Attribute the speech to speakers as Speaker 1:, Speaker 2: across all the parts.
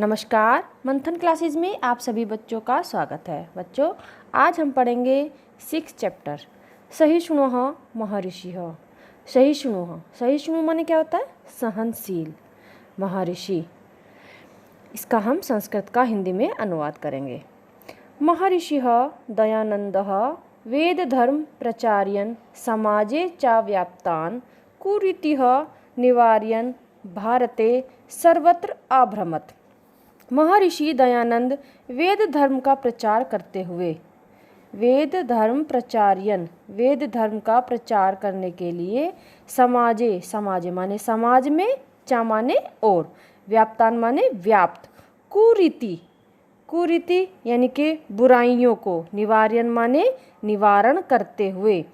Speaker 1: नमस्कार, मंथन क्लासेस में आप सभी बच्चों का स्वागत है। बच्चों, आज हम पढ़ेंगे 6 चैप्टर सहिष्णु महर्षि। सहिष्णु माने क्या होता है? सहनशील महर्षि। इसका हम संस्कृत का हिंदी में अनुवाद करेंगे। महर्षि दयानंद वेद धर्म प्रचार्यन समाजे च व्याप्तान कुरीति निवार्यन भारते सर्वत्र अभ्रमत। महर्षि दयानंद वेद धर्म का प्रचार करते हुए वेद धर्म का प्रचार करने के लिए समाजे माने समाज में, चा माने और, व्याप्तान माने व्याप्त, कुरीति यानी कि बुराइयों को, निवार्यन माने निवारण करते हुए,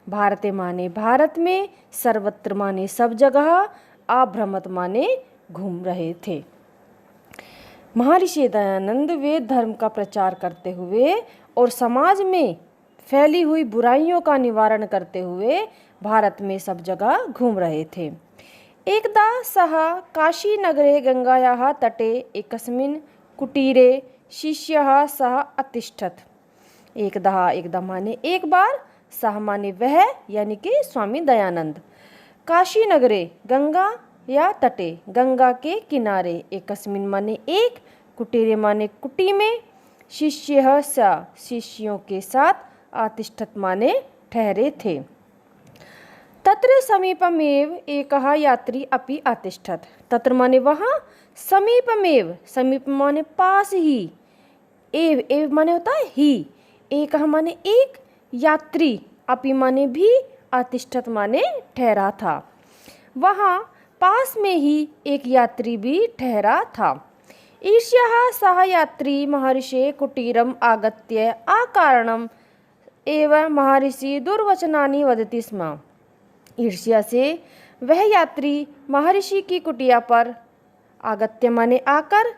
Speaker 1: भारते माने भारत में, सर्वत्र माने सब जगह, अभ्रमत माने घूम रहे थे। महर्षि दयानंद वेद धर्म का प्रचार करते हुए और समाज में फैली हुई बुराइयों का निवारण करते हुए भारत में सब जगह घूम रहे थे। एकदा सः काशी नगरे गंगायाः तटे एकस्मिन् कुटीरे शिष्यः सह अतिष्ठत्। एकदा माने एक बार, सह माने वह यानी कि स्वामी दयानंद, काशी नगरे गंगा या तटे गंगा के किनारे, एकस्मिन माने एक, कुटीरे माने कुटी में, शिष्य सा शिष्यों के साथ, अतिष्ठत माने ठहरे थे। तत्र समीपमेव एकः यात्री अपि अतिष्ठत। तत्र माने वहाँ, समीपमेव, समीप माने पास ही, एव माने होता है ही, एकः माने एक, यात्री, अपि माने भी, अतिष्ठत माने ठहरा था। वहाँ पास में ही एक यात्री भी ठहरा था। ईर्ष्यः सह यात्री महर्षे कुटीरम आगत्य अकारणम एवं महर्षि दुर्वचनानि वदति स्म। ईर्ष्या से वह यात्री महर्षि की कुटिया पर आगत्य माने आकर,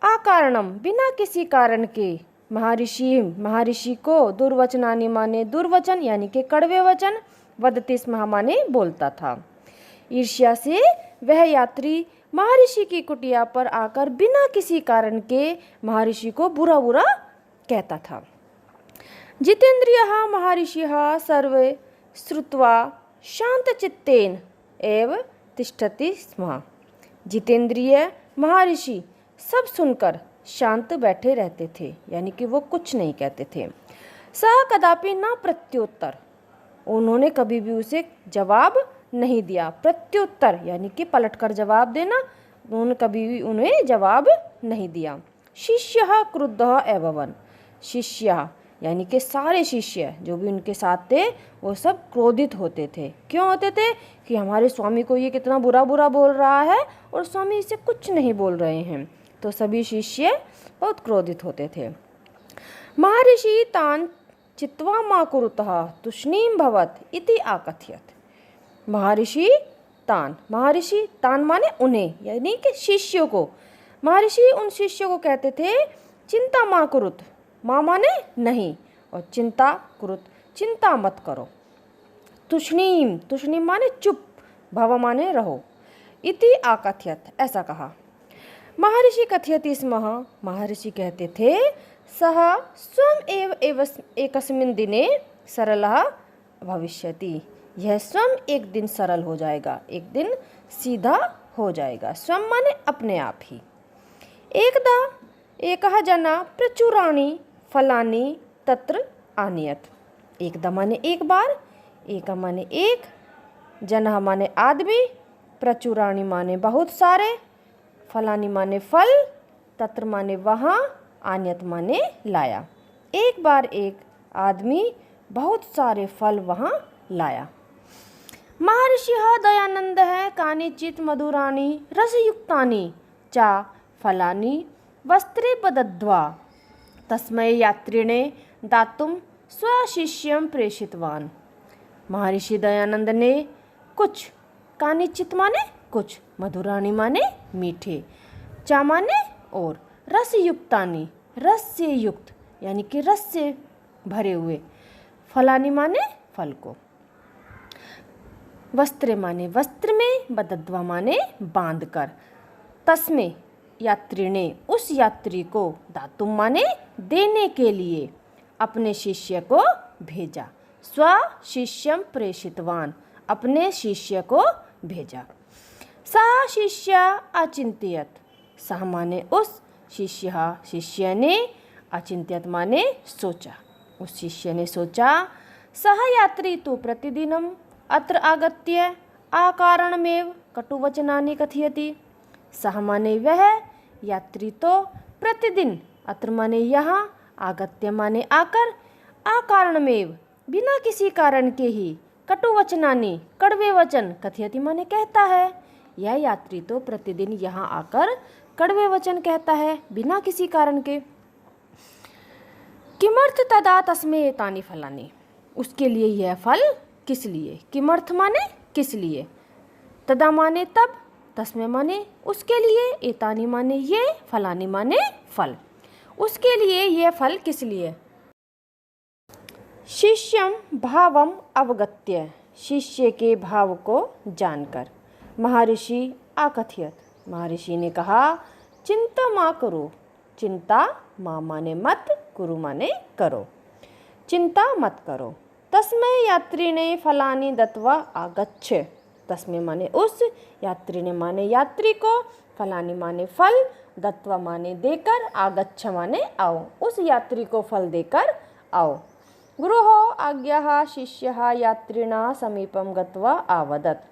Speaker 1: अकारणम बिना किसी कारण के, महर्षि को, दुर्वचनानि माने दुर्वचन यानी कि कड़वे वचन, वदति स्म माने बोलता था। ईर्ष्या से वह यात्री महर्षि की कुटिया पर आकर बिना किसी कारण के महर्षि को बुरा बुरा कहता था। जितेन्द्रियः महर्षिः सर्वे श्रुत्वा शान्तचित्तेन एव तिष्ठति स्म। जितेंद्रिय महर्षि सब सुनकर शांत बैठे रहते थे, यानी कि वो कुछ नहीं कहते थे। सः कदापि न प्रत्युत्तर, उन्होंने कभी भी उसे जवाब नहीं दिया। प्रत्युत्तर यानी कि पलटकर जवाब देना, उन्होंने कभी भी उन्हें जवाब नहीं दिया। शिष्यः क्रुद्धः एवं, शिष्य यानी कि सारे शिष्य जो भी उनके साथ थे वो सब क्रोधित होते थे। क्यों होते थे? कि हमारे स्वामी को ये कितना बुरा बुरा बोल रहा है और स्वामी इसे कुछ नहीं बोल रहे हैं, तो सभी शिष्य बहुत क्रोधित होते थे। महर्षि तान् चित्वा मा कुरुतः तुष्णीं भवत् इति आकथयत्। महर्षि तान माने उन्हें, यानी कि शिष्यों को। महर्षि उन शिष्यों को कहते थे, चिंता मा कुरुत, माँ माने नहीं, और चिंता कुरुत चिंता मत करो। तुष्णीम माने चुप, भव माने रहो, इति आकथयत् ऐसा कहा। महर्षि कथयति स्म, महर्षि कहते थे, सः स्वयं एव एकस्मिन् दिने सरलः भविष्यति, यह स्वयं एक दिन सरल हो जाएगा, एक दिन सीधा हो जाएगा। स्वयं माने अपने आप ही। एकदा एकः जना प्रचुराणि फलानि तत्र आनयत्। एकदा माने एक बार, एका माने एक, जनः माने आदमी, प्रचुराणि माने बहुत सारे, फलानि माने फल, तत्र माने वहाँ, आनयत् माने लाया। एक बार एक आदमी बहुत सारे फल वहाँ लाया। महर्षिः दयानन्दः कानिचित् मधुराणि रसयुक्तानि च फलानि वस्त्रे बदद्वा तस्मै यात्रिणे दातुं स्वशिष्यं प्रेषितवान्। महर्षि दयानंद ने कुछ, कानिचित माने कुछ, मधुराणि माने मीठे, चा माने और, रसयुक्तानि रस से युक्त यानी कि रस से भरे हुए, फलानि माने फल को, वस्त्र माने वस्त्र में, बदद्वा माने बांध कर, तस्मे यात्री ने उस यात्री को दातुम माने देने के लिए अपने शिष्य को भेजा। स्व शिष्यम प्रेषितवान, अपने शिष्य को भेजा। सह शिष्य अचिंत्यत, सह माने उस, शिष्य ने, अचिंत्यत माने सोचा, उस शिष्य ने सोचा। सह यात्री तु प्रतिदिनम अत्र आगत्य अकारणमेव कटुवचनानि कथयति। सह माने वह, यात्री तो प्रतिदिन, अत्र माने यहाँ, आगत्य माने आकर, अकारणमेव बिना किसी कारण के ही, कटुवचनानि कड़वे वचन, कथयति माने कहता है। यह यात्री तो प्रतिदिन यहाँ आकर कड़वे वचन कहता है बिना किसी कारण के। किमर्थ तदा तस्मै एतानि फलानि, उसके लिए यह फल किस लिए। किमर्थ माने किस लिए, तदा माने तब, तस्मै माने उसके लिए, एतानि माने ये, फलानि माने फल, उसके लिए यह फल किस लिए। शिष्यम भावम अवगत्य, शिष्य के भाव को जानकर। महर्षि आकथयत, महर्षि ने कहा। चिंता मा करो, चिंता मा माने मत, कुरु माने करो, चिंता मत करो। तस्मै यात्री ने फलानि दत्वा आगच्छ, तस्मै माने उस, यात्री ने माने यात्री को, फलानि माने फल, दत्वा माने देकर, आगच्छ माने आओ, उस यात्री को फल देकर आओ। गुरुः आज्ञा शिष्यः यात्रिणा समीपम गत्वा आवदत्,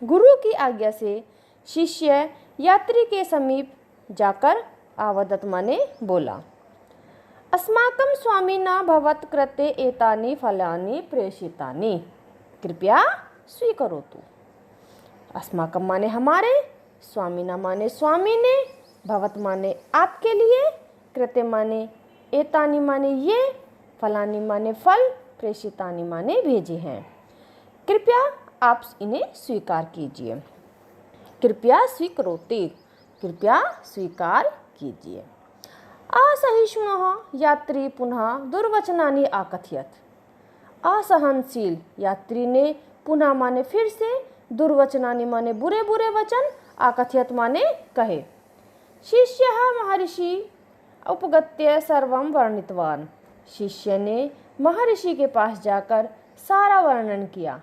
Speaker 1: गुरु की आज्ञा से शिष्य यात्री के समीप जाकर आवदत् माने बोला। अस्माकं स्वामिना भवत् कृते एतानि फलानि प्रेषितानि, कृपया स्वीकरोतु। अस्माकं माने हमारे, स्वामिना माने स्वामी ने, भवत माने आपके लिए, कृते माने एतानि माने ये, फलानि माने फल, प्रेषितानि माने भेजे हैं, कृपया आप इन्हें स्वीकार कीजिए। कृपया स्वीकरोति, कृपया स्वीकार कीजिए। असहिष्णुः यात्री पुनः दुर्वचनानि आकथयत, असहनशील यात्री ने पुनः माने फिर से, दुर्वचनानि माने बुरे बुरे वचन, आकथयत माने कहे। शिष्यः महर्षि उपगत्य सर्वं वर्णितवान, शिष्य ने महर्षि के पास जाकर सारा वर्णन किया।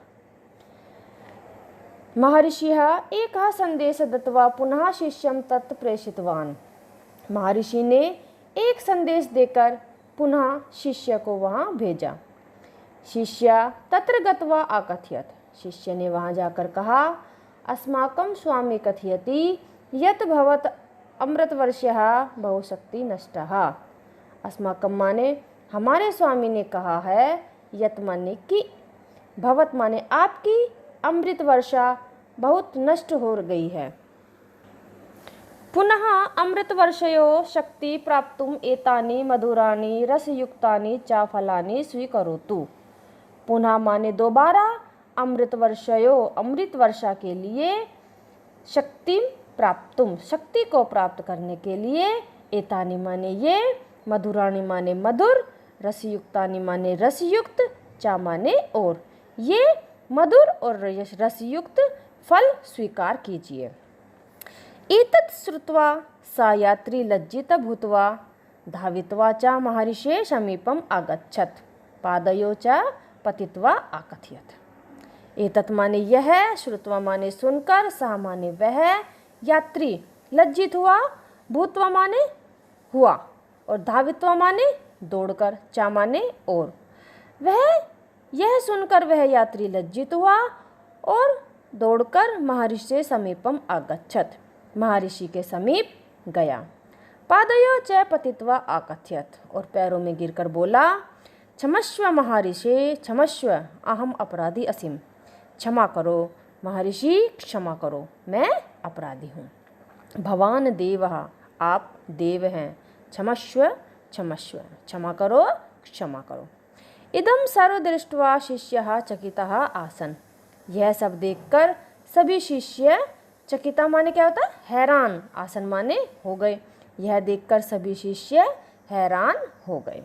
Speaker 1: महर्षिः एकः संदेशः दत्त्वा पुनः शिष्यं तत् प्रेषितवान, महर्षि ने एक संदेश देकर पुनः शिष्य को वहाँ भेजा। शिष्य तत्र गत्वा आकथयत, शिष्य ने वहाँ जाकर कहा। अस्माकं स्वामी कथयति यत् भवत् अमृतवर्षः बहुशक्ति नष्टः, अस्माकं माने हमारे स्वामी ने कहा है, यत् माने कि, भवत माने आपकी, अमृत वर्षा बहुत नष्ट हो गई है। पुनः अमृत वर्षयो शक्ति प्राप्तुम एतानि मधुरानि रसयुक्तानि च फलानि स्वीकरोतु, पुनः माने दोबारा, अमृत वर्षयो अमृत वर्षा के लिए, शक्ति प्राप्तुम शक्ति को प्राप्त करने के लिए, एतानि माने ये, मधुरानि माने मधुर, रसयुक्तानि माने रसयुक्त, चा माने और, ये मधुर और रसयुक्त फल स्वीकार कीजिए। एतत् श्रुत्वा सा यात्री लज्जित भूत्वा धावित्वा च महर्षेः समीपम् आगच्छत्, पादयो च पतित्वा आकथयत्। एतत् माने यह, श्रुत्वा माने सुनकर, सा माने वह, यात्री लज्जित हुआ, भूत्वा माने हुआ, और धावित्वा माने दौड़कर, चा माने और, वह यह सुनकर वह यात्री लज्जित हुआ और दौड़कर महर्षि समीपम आगच्छत, महर्षि के समीप गया। पादयो च पतित्वा आकथयत, और पैरों में गिरकर बोला। क्षमस्व महर्षि क्षमस्व, अहम अपराधी असीम, क्षमा करो महर्षि, क्षमा करो, मैं अपराधी हूँ। भवान देवः, आप देव हैं, क्षमस्व क्षमस्व, क्षमा करो क्षमा करो। इदं सर्व दृष्ट्वा शिष्यः चकितः आसन, यह सब देखकर सभी शिष्य, चकिता माने क्या होता है, हैरान, आसन माने हो गए, यह देखकर सभी शिष्य हैरान हो गए।